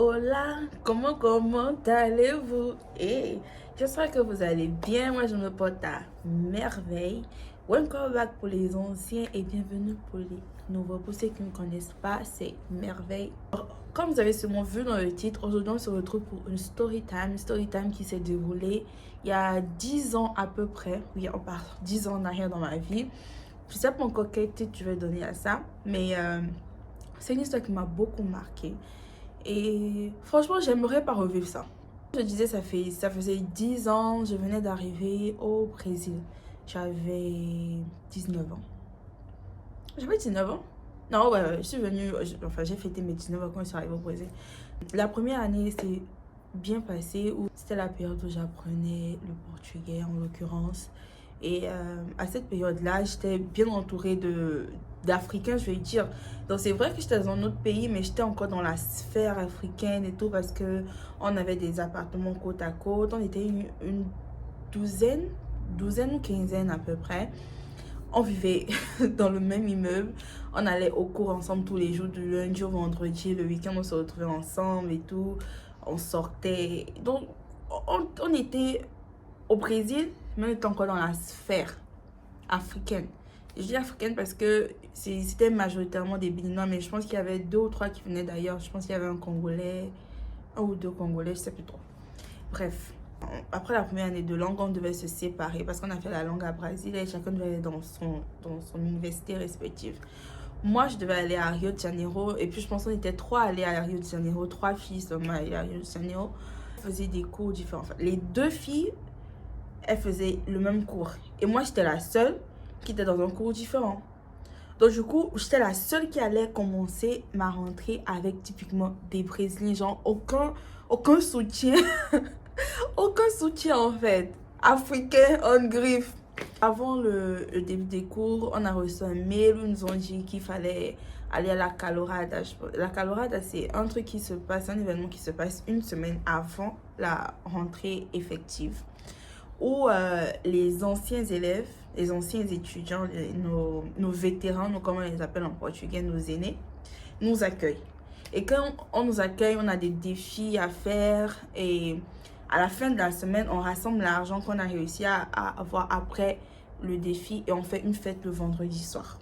hola, comment allez-vous? Et j'espère que vous allez bien. Moi, je me porte à merveille. Welcome back pour les anciens et bienvenue pour les nouveaux. Pour ceux qui ne me connaissent pas, c'est merveille. Comme vous avez sûrement vu dans le titre, aujourd'hui on se retrouve pour une story time qui s'est déroulée il y a 10 ans à peu près. Oui, on part 10 ans en arrière dans ma vie. Je sais pas encore quel titre tu veux donner à ça, mais c'est une histoire qui m'a beaucoup marquée. Et franchement, j'aimerais pas revivre ça. Je disais, ça faisait 10 ans, je venais d'arriver au Brésil. J'avais 19 ans. J'avais 19 ans? Non, ouais, je suis venue, enfin, j'ai fêté mes 19 ans quand je suis arrivée au Brésil. La première année, c'est bien passé, où c'était la période où j'apprenais le portugais en l'occurrence. Et à cette période-là, j'étais bien entourée d'Africains, je vais dire. Donc c'est vrai que j'étais dans un autre pays, mais j'étais encore dans la sphère africaine et tout, parce que on avait des appartements côte à côte. On était une douzaine ou quinzaine à peu près. On vivait dans le même immeuble. On allait au cours ensemble tous les jours, du lundi au vendredi. Le week-end, on se retrouvait ensemble et tout. On sortait. Donc, on était au Brésil, mais on était encore dans la sphère africaine. Je dis africaine parce que c'était majoritairement des Béninois, mais je pense qu'il y avait deux ou trois qui venaient d'ailleurs. Je pense qu'il y avait un Congolais, un ou deux Congolais, je sais plus trop. Bref, après la première année de langue, on devait se séparer parce qu'on a fait la langue à Brésil et chacun devait aller dans son université respective. Moi, je devais aller à Rio de Janeiro et puis je pense qu'on était trois allés à Rio de Janeiro, trois filles seulement allées à Rio de Janeiro. On faisait des cours différents. Enfin, les deux filles, elles faisaient le même cours et moi, j'étais la seule qui était dans un cours différent. Donc du coup, j'étais la seule qui allait commencer ma rentrée avec typiquement des Brésiliens, genre aucun soutien. Aucun soutien en fait. Africain on griffe. Avant le début des cours, on a reçu un mail où ils nous ont dit qu'il fallait aller à la Calorada. La Calorada, c'est un truc qui se passe, un événement qui se passe une semaine avant la rentrée effective. Où les anciens élèves, les anciens étudiants, nos vétérans, comme on les appelle en portugais, nos aînés, nous accueillent. Et quand on nous accueille, on a des défis à faire et à la fin de la semaine, on rassemble l'argent qu'on a réussi à avoir après le défi et on fait une fête le vendredi soir.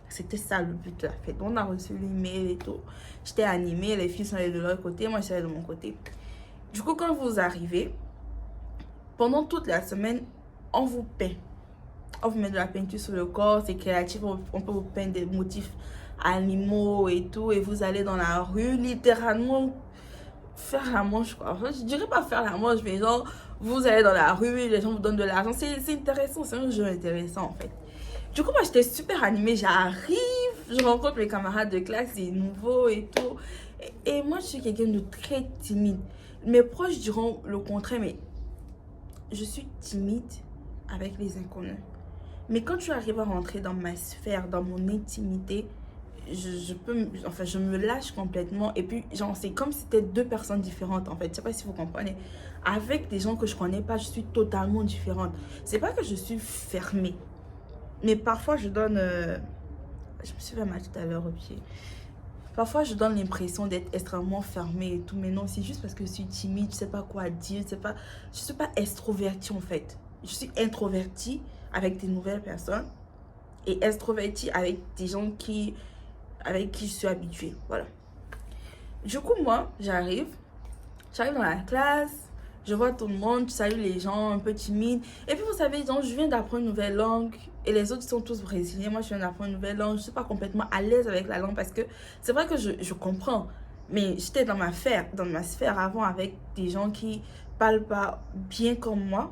C'était ça le but de la fête. On a reçu l'email et tout. J'étais animée, les filles sont allées de leur côté, moi j'étais de mon côté. Du coup, quand vous arrivez, pendant toute la semaine, on vous peint. On vous met de la peinture sur le corps, c'est créatif, on peut vous peindre des motifs animaux et tout. Et vous allez dans la rue, littéralement faire la manche quoi. Enfin, je dirais pas faire la manche, mais genre vous allez dans la rue, les gens vous donnent de l'argent. C'est intéressant, c'est un jeu intéressant en fait. Du coup, moi j'étais super animée. J'arrive, je rencontre mes camarades de classe, des nouveaux et tout. Et moi je suis quelqu'un de très timide. Mes proches diront le contraire, mais je suis timide avec les inconnus. Mais quand tu arrives à rentrer dans ma sphère, dans mon intimité, je me lâche complètement. Et puis, genre, c'est comme si c'était deux personnes différentes, en fait. Je sais pas si vous comprenez. Avec des gens que je connais pas, je suis totalement différente. C'est pas que je suis fermée. Mais parfois, je donne... je me suis fait mal tout à l'heure au pied. Parfois, je donne l'impression d'être extrêmement fermée et tout. Mais non, c'est juste parce que je suis timide, je sais pas quoi dire. Je suis pas extrovertie, en fait. Je suis introvertie avec des nouvelles personnes et extrovertie avec des gens avec qui je suis habituée. Voilà. Du coup, moi, j'arrive dans la classe, je vois tout le monde, je salue les gens un peu timides. Et puis, vous savez, donc, je viens d'apprendre une nouvelle langue et les autres sont tous brésiliens. Moi, je viens d'apprendre une nouvelle langue. Je ne suis pas complètement à l'aise avec la langue parce que c'est vrai que je comprends. Mais j'étais dans ma sphère avant avec des gens qui parlent pas bien comme moi.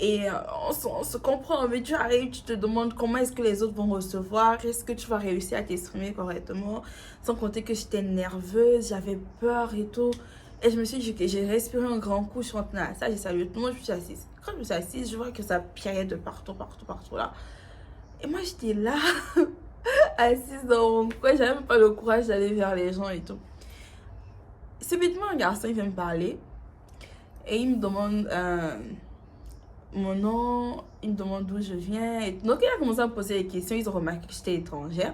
Et on se comprend, mais tu arrives, tu te demandes comment est-ce que les autres vont recevoir, est-ce que tu vas réussir à t'exprimer correctement, sans compter que j'étais nerveuse, j'avais peur et tout. Et je me suis dit que j'ai respiré un grand coup, je suis rentrée dans la salle, j'ai salué tout le monde, je me suis assise. Quand je me suis assise, je vois que ça piaillait de partout, partout là. Et moi j'étais là, assise dans mon coin, j'avais même pas le courage d'aller vers les gens et tout. Subitement, un garçon, il vient me parler et il me demande... mon nom, il me demande d'où je viens. Donc, il a commencé à me poser des questions. Ils ont remarqué que j'étais étrangère.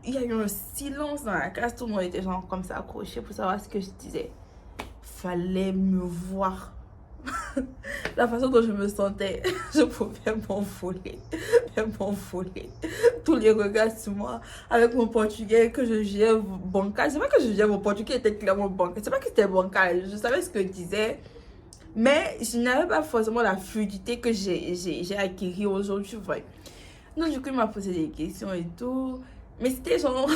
il y a eu un silence dans la classe. Tout le monde était genre comme ça accroché pour savoir ce que je disais. Fallait me voir. La façon dont je me sentais, je pouvais m'envoler. Tous les regards sur moi, avec mon portugais que je jugeais bancal. C'est pas que je jugeais mon portugais était clairement bancal. C'est pas que c'était bancal. Je savais ce que je disais. Mais je n'avais pas forcément la fluidité que j'ai acquis aujourd'hui. Ouais. Donc, du coup, il m'a posé des questions et tout. Mais c'était genre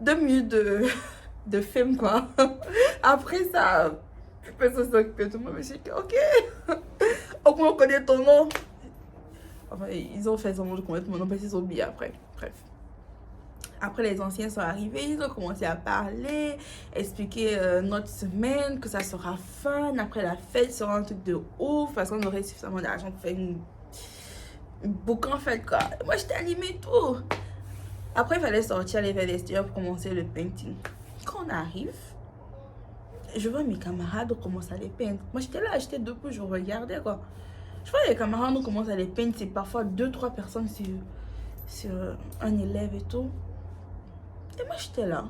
2 minutes de film, quoi. Après ça, personne s'occupait de moi. Je me suis dit, ok, au moins on connaît ton nom. Enfin, ils ont fait semblant de connaître mon nom parce qu'ils ont oublié après. Bref. Après, les anciens sont arrivés, ils ont commencé à parler, expliquer notre semaine, que ça sera fun. Après, la fête sera un truc de ouf parce qu'on aurait suffisamment d'argent pour faire une boucan en fête, quoi. Moi, j'étais animée tout. Après, il fallait sortir, aller vers l'extérieur pour commencer le painting. Quand on arrive, je vois mes camarades commencer à les peindre. Moi, j'étais là, j'étais debout, je regardais, quoi. Je vois les camarades, on commence à les peindre. C'est parfois 2-3 personnes sur un élève et tout. Et moi, j'étais là,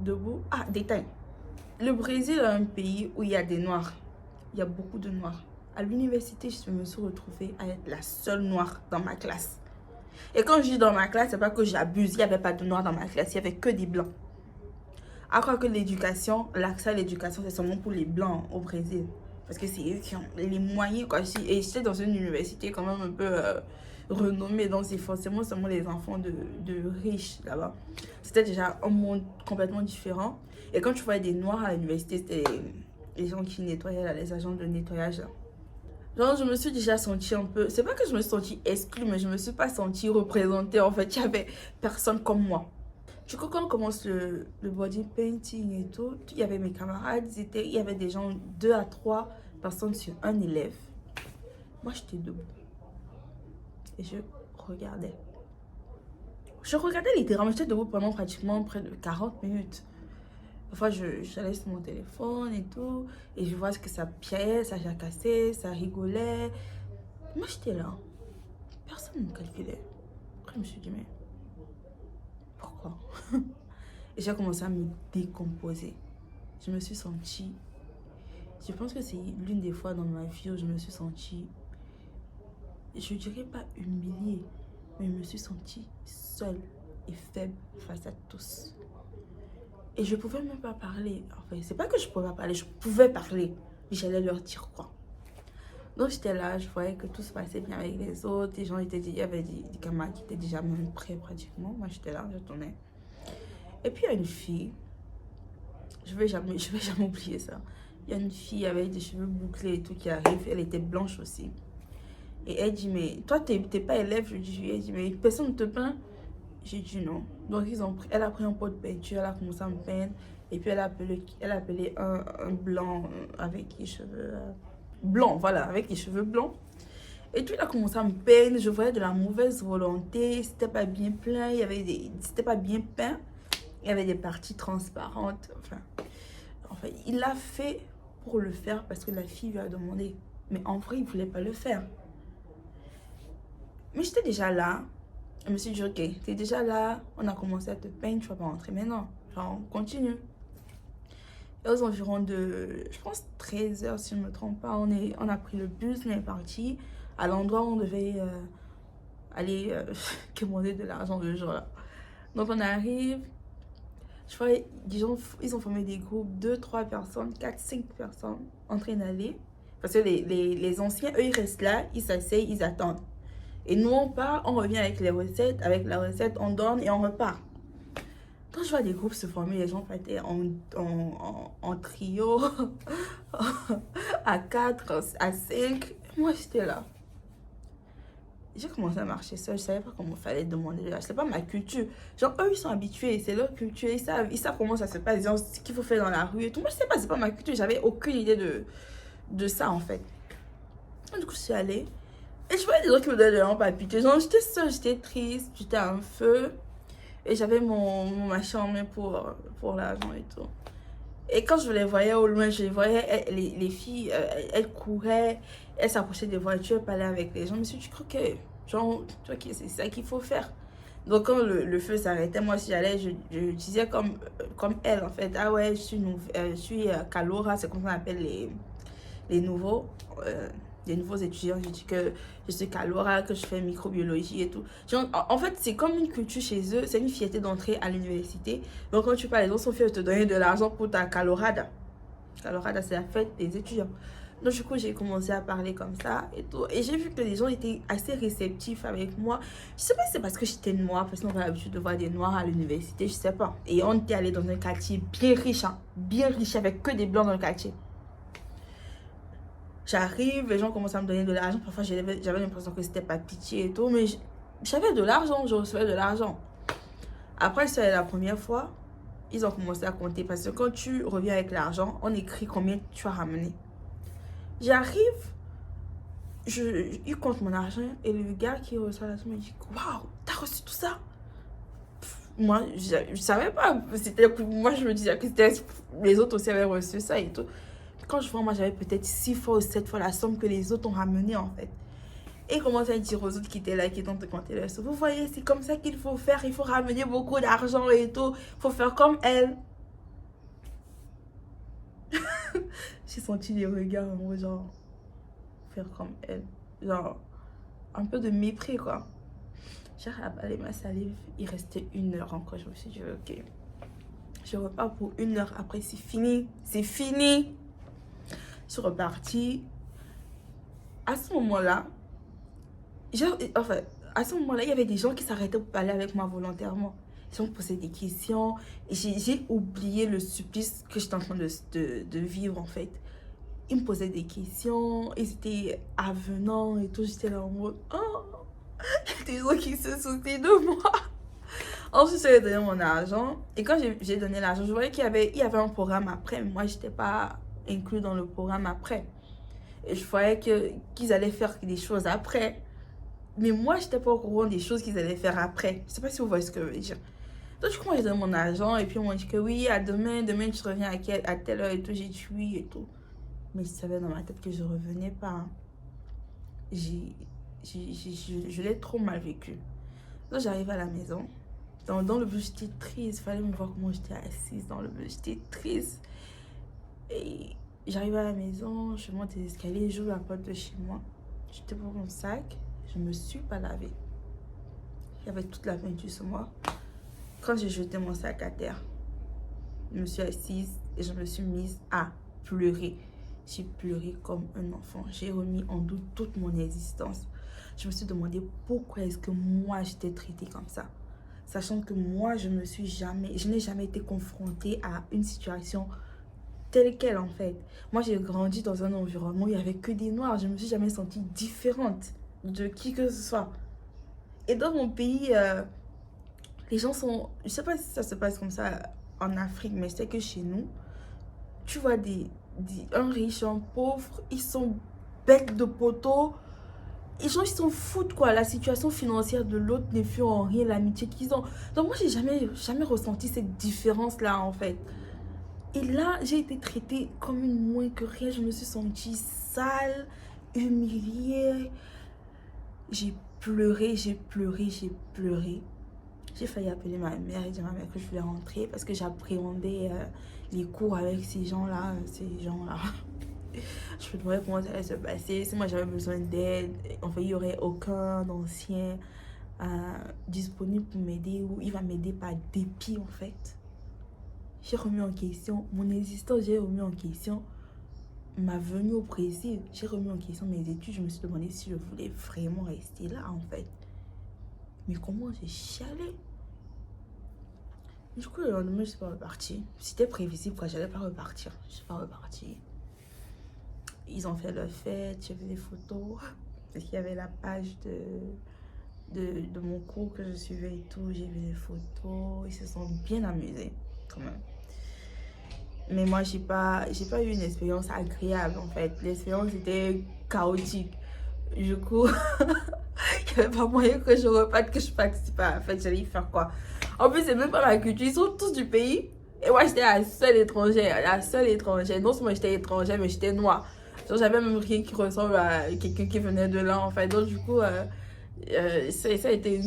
debout. Ah, détail. Le Brésil est un pays où il y a des noirs. Il y a beaucoup de noirs. À l'université, je me suis retrouvée à être la seule noire dans ma classe. Et quand je dis dans ma classe, c'est pas que j'abuse. Il n'y avait pas de noirs dans ma classe. Il n'y avait que des blancs. À croire que l'éducation, l'accès à l'éducation, c'est seulement pour les blancs au Brésil. Parce que c'est eux qui ont les moyens, quoi. Et j'étais dans une université quand même un peu renommée. Donc, c'est forcément seulement les enfants de riches là-bas. C'était déjà un monde complètement différent. Et quand tu voyais des noirs à l'université, c'était les gens qui nettoyaient, là, les agents de nettoyage. Là. Genre, je me suis déjà sentie un peu... C'est pas que je me suis sentie exclue, mais je me suis pas sentie représentée. En fait, il y avait personne comme moi. Du coup, quand on commence le body painting et tout, il y avait mes camarades, il y avait des gens, 2 à 3 personnes sur un élève. Moi, j'étais debout. Et je regardais. Je regardais littéralement, j'étais debout pendant pratiquement près de 40 minutes. Parfois, j'allais sur mon téléphone et tout, et je vois que ça piaillait, ça jacassait, ça rigolait. Moi, j'étais là. Personne ne me calculait. Après, je me suis dit, mais pourquoi? Et j'ai commencé à me décomposer. Je me suis sentie... Je pense que c'est l'une des fois dans ma vie où je me suis sentie... Je dirais pas humiliée, mais je me suis sentie seule et faible face à tous. Et je pouvais même pas parler. Enfin, c'est pas que je pouvais pas parler, je pouvais parler. Mais j'allais leur dire quoi. Donc j'étais là, je voyais que tout se passait bien avec les autres. Les gens étaient... Il y avait des camarades qui étaient déjà même prêts pratiquement. Moi j'étais là, je tournais. Et puis il y a une fille. Je vais jamais oublier ça. Il y a une fille avec des cheveux bouclés et tout qui arrive. Elle était blanche aussi. Et elle dit, mais toi, t'es pas élève? Je dis, oui. Elle dit, mais personne ne te peint? J'ai dit non. Donc, elle a pris un pot de peinture, elle a commencé à me peindre. Et puis, elle a appelé un blanc avec les cheveux blancs, voilà, avec les cheveux blancs. Et puis, elle a commencé à me peindre. Je voyais de la mauvaise volonté. C'était pas bien plein. C'était pas bien peint. Il y avait des parties transparentes. Enfin, il l'a fait pour le faire parce que la fille lui a demandé. Mais en vrai, il voulait pas le faire. Mais j'étais déjà là. Je me suis dit, ok, t'es déjà là. On a commencé à te peindre, tu vas pas rentrer maintenant. Genre, on continue. Et aux environs de, je pense, 13 h, si je ne me trompe pas, on a pris le bus, on est parti à l'endroit où on devait aller commander de l'argent le jour-là. Donc, on arrive. Je vois, ils ont formé des groupes, 2-3 personnes, 4-5 personnes en train d'aller. Parce que les anciens, eux, ils restent là, ils s'asseyent, ils attendent. Et nous, on part, on revient avec les recettes. Avec la recette, on donne et on repart. Quand je vois des groupes se former, les gens partaient en trio, à 4, à 5. Moi, j'étais là. J'ai commencé à marcher seule. Je savais pas comment il fallait demander. C'est pas ma culture. Genre, eux, ils sont habitués. C'est leur culture. Ils savent comment ça se passe. Ils ont ce qu'il faut faire dans la rue et tout. Moi, je sais pas, c'est pas ma culture. J'avais aucune idée de ça, en fait. Donc, du coup, je suis allée. Et je voyais des gens qui me donnaient leur papier. Genre, j'étais seule, j'étais triste, j'étais à un feu. Et j'avais mon machin en main pour l'argent et tout. Et quand je les voyais au loin, je les voyais, les filles, elles couraient, elles s'approchaient des voitures, parlaient avec les gens. Mais si tu crois que, genre, tu vois, c'est ça qu'il faut faire. Donc, quand le feu s'arrêtait, moi, si j'allais, je disais comme elle, en fait. Ah ouais, je suis Kalora, c'est comme ça qu'on appelle les nouveaux. Les nouveaux étudiants, je dis que je suis Kalora, que je fais microbiologie et tout. Genre, en fait, c'est comme une culture chez eux, c'est une fierté d'entrer à l'université. Donc, quand tu parles, les gens sont fiers de te donner de l'argent pour ta Kalorada. Kalorada, c'est la fête des étudiants. Donc, du coup, j'ai commencé à parler comme ça et tout. Et j'ai vu que les gens étaient assez réceptifs avec moi. Je sais pas si c'est parce que j'étais noire, parce qu'on a l'habitude de voir des noirs à l'université, je sais pas. Et on était allé dans un quartier bien riche, avec que des blancs dans le quartier. J'arrive, les gens commencent à me donner de l'argent. Parfois, j'avais l'impression que c'était pas pitié et tout, mais j'avais de l'argent, je recevais de l'argent. Après, c'était la première fois, ils ont commencé à compter parce que quand tu reviens avec l'argent, on écrit combien tu as ramené. J'arrive, il compte mon argent et le gars qui reçoit l'argent me dit waouh, t'as reçu tout ça? Moi, je savais pas. Moi, je me disais que les autres aussi avaient reçu ça et tout. Quand je vois, moi, j'avais peut-être 6 fois ou 7 fois la somme que les autres ont ramené en fait. Et il commence à dire aux autres qui étaient là, qui étaient en train de compter leur somme. Vous voyez, c'est comme ça qu'il faut faire. Il faut ramener beaucoup d'argent et tout. Il faut faire comme elle. J'ai senti les regards en mode genre, faire comme elle. Genre, un peu de mépris quoi. J'ai rabalé ma salive. Il restait 1 heure encore. Je me suis dit, ok. Je repars pour 1 heure. Après, c'est fini. C'est fini. Je suis repartie. À ce moment-là, à ce moment-là, il y avait des gens qui s'arrêtaient pour parler avec moi volontairement. Ils ont posé des questions. Et j'ai oublié le supplice que j'étais en train de vivre, en fait. Ils me posaient des questions. Ils étaient avenants et tout. J'étais là en mode, oh, il y a des gens qui se soucient de moi. Ensuite, j'ai donné mon argent. Et quand j'ai donné l'argent, je voyais qu'il y avait un programme après. Mais moi, je n'étais pas inclus dans le programme après. Et je voyais qu'ils allaient faire des choses après. Mais moi, je n'étais pas au courant des choses qu'ils allaient faire après. Je ne sais pas si vous voyez ce que je veux dire. Donc, du coup, moi, j'ai donné mon argent. Et puis, on m'a dit que oui, à demain, tu reviens à telle heure et tout. J'ai dit oui et tout. Mais je savais dans ma tête que je ne revenais pas. Hein. Je l'ai trop mal vécu. Donc, j'arrive à la maison. Dans le bus, j'étais triste. Il fallait me voir comment j'étais assise dans le bus. J'étais triste. Et j'arrive à la maison, je monte les escaliers, j'ouvre la porte de chez moi. J'étais pour mon sac, je me suis pas lavée. Il y avait toute la peinture sur moi. Quand j'ai jeté mon sac à terre, je me suis assise et je me suis mise à pleurer. J'ai pleuré comme un enfant. J'ai remis en doute toute mon existence. Je me suis demandé pourquoi est-ce que moi j'étais traitée comme ça. Sachant que moi je n'ai jamais été confrontée à une situation telle quelle en fait. Moi j'ai grandi dans un environnement où il n'y avait que des noirs. Je ne me suis jamais sentie différente de qui que ce soit. Et dans mon pays, les gens sont... Je sais pas si ça se passe comme ça en Afrique, mais c'est que chez nous, tu vois un riche, un pauvre, ils sont bêtes de poteau. Les gens, ils s'en foutent quoi. La situation financière de l'autre ne fait en rien l'amitié qu'ils ont. Donc moi, j'ai jamais ressenti cette différence-là en fait. Et là, j'ai été traitée comme une moins que rien. Je me suis sentie sale, humiliée. J'ai pleuré. J'ai failli appeler ma mère et dire à ma mère que je voulais rentrer parce que j'appréhendais les cours avec ces gens-là. Je me demandais comment ça allait se passer. Si moi j'avais besoin d'aide, enfin, il n'y aurait aucun ancien disponible pour m'aider ou il va m'aider par dépit en fait. J'ai remis en question mon existence, j'ai remis en question ma venue au Brésil, j'ai remis en question mes études. Je me suis demandé si je voulais vraiment rester là en fait. Mais comment j'ai chialé. Du coup, le lendemain, je ne suis pas repartie. C'était prévisible que j'allais pas repartir. Je ne suis pas repartie. Ils ont fait leur fête, j'ai vu des photos. Parce qu'il y avait la page de mon cours que je suivais et tout. J'ai vu des photos. Ils se sont bien amusés quand même. Mais moi, j'ai pas eu une expérience agréable en fait. L'expérience était chaotique. Du coup, il n'y avait pas moyen que je reparte, que je participe à la fête. J'allais y faire quoi? En plus, c'est même pas ma culture. Ils sont tous du pays. Et moi, j'étais la seule étrangère. Non seulement j'étais étrangère, mais j'étais noire. Donc, j'avais même rien qui ressemble à quelqu'un qui venait de là en fait. Donc, du coup, Ça a été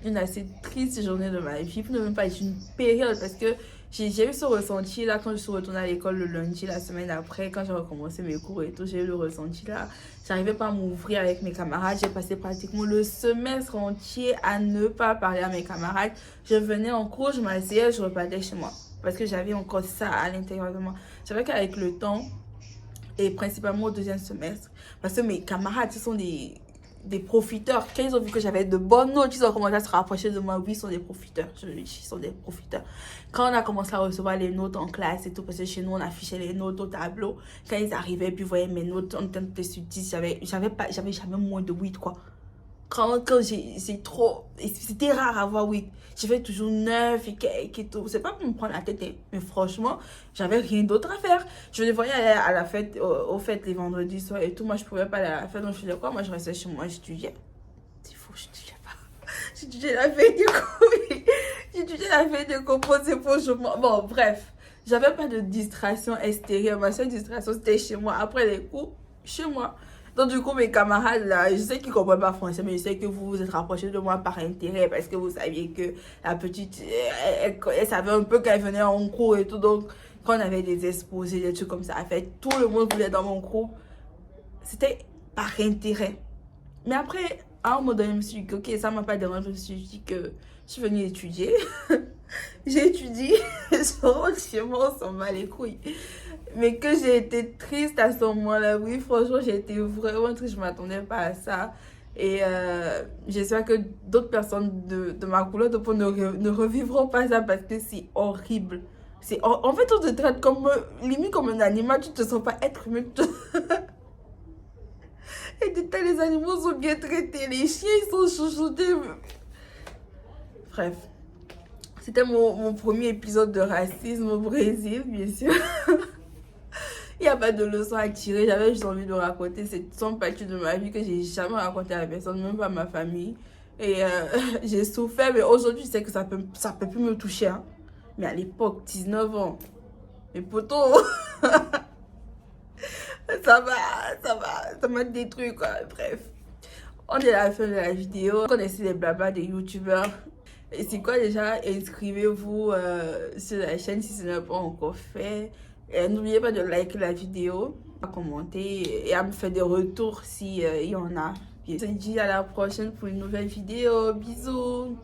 une assez triste journée de ma vie, pour ne même pas être une période, parce que j'ai eu ce ressenti là quand je suis retournée à l'école le lundi, la semaine après, quand j'ai recommencé mes cours et tout, j'ai eu le ressenti là. J'arrivais pas à m'ouvrir avec mes camarades, j'ai passé pratiquement le semestre entier à ne pas parler à mes camarades. Je venais en cours, je m'asseyais, je repartais chez moi, parce que j'avais encore ça à l'intérieur de moi. Je savais qu'avec le temps, et principalement au deuxième semestre, parce que mes camarades, ce sont des profiteurs. Quand ils ont vu que j'avais de bonnes notes, ils ont commencé à se rapprocher de moi. Oui, ils sont des profiteurs. Je le dis, ils sont des profiteurs. Quand on a commencé à recevoir les notes en classe et tout, parce que chez nous, on affichait les notes au tableau. Quand ils arrivaient, puis voyaient mes notes, on était sur 10, j'avais jamais moins de 8, quoi. Quand c'est trop, c'était rare à avoir 8. J'ai fait toujours 9 et tout. C'est pas pour me prendre la tête, hein, mais franchement, j'avais rien d'autre à faire. Je les voyais aller à la fête, aux fêtes les vendredis soirs et tout. Moi, je pouvais pas aller à la fête, donc je faisais quoi? Moi, je restais chez moi, j'étudiais. C'est fou, j'étudiais pas. J'étudiais la veille du cours. J'étudiais la veille de composer pour je bon, bref. J'avais pas de distraction extérieure. Ma seule distraction, c'était chez moi. Après les cours, chez moi. Donc, du coup, mes camarades, là, je sais qu'ils ne comprennent pas français, mais je sais que vous vous êtes rapprochés de moi par intérêt parce que vous saviez que la petite, elle savait un peu qu'elle venait en cours et tout. Donc, quand on avait des exposés, des trucs comme ça à faire, tout le monde voulait dans mon groupe. C'était par intérêt. Mais après, à un moment donné, je me suis dit que, ok, ça ne m'a pas dérangé. Je me suis dit que je suis venue étudier. J'ai étudié, je rentre chez moi, on s'en bat les couilles. Mais que j'ai été triste à ce moment-là, oui, franchement, j'ai été vraiment triste, je ne m'attendais pas à ça. Et j'espère que d'autres personnes de ma couleur de peau ne revivront pas ça parce que c'est horrible. En fait, on te traite comme, limite comme un animal, tu ne te sens pas être humain. Et les animaux sont bien traités, les chiens, ils sont chouchoutés. Bref. C'était mon premier épisode de racisme au Brésil, bien sûr. Il n'y a pas de leçon à tirer. J'avais juste envie de raconter cette sombre partie de ma vie que j'ai jamais raconté à personne, même pas à ma famille. Et j'ai souffert, mais aujourd'hui, je sais que ça peut plus me toucher. Hein. Mais à l'époque, 19 ans, mes potos, ça m'a détruit, quoi. Bref, on est à la fin de la vidéo. Vous connaissez les blabla des youtubeurs. Et c'est quoi déjà? Inscrivez-vous sur la chaîne si ce n'est pas encore fait. N'oubliez pas de liker la vidéo, à commenter et à me faire des retours si il y en a. Je vous dis à la prochaine pour une nouvelle vidéo. Bisous!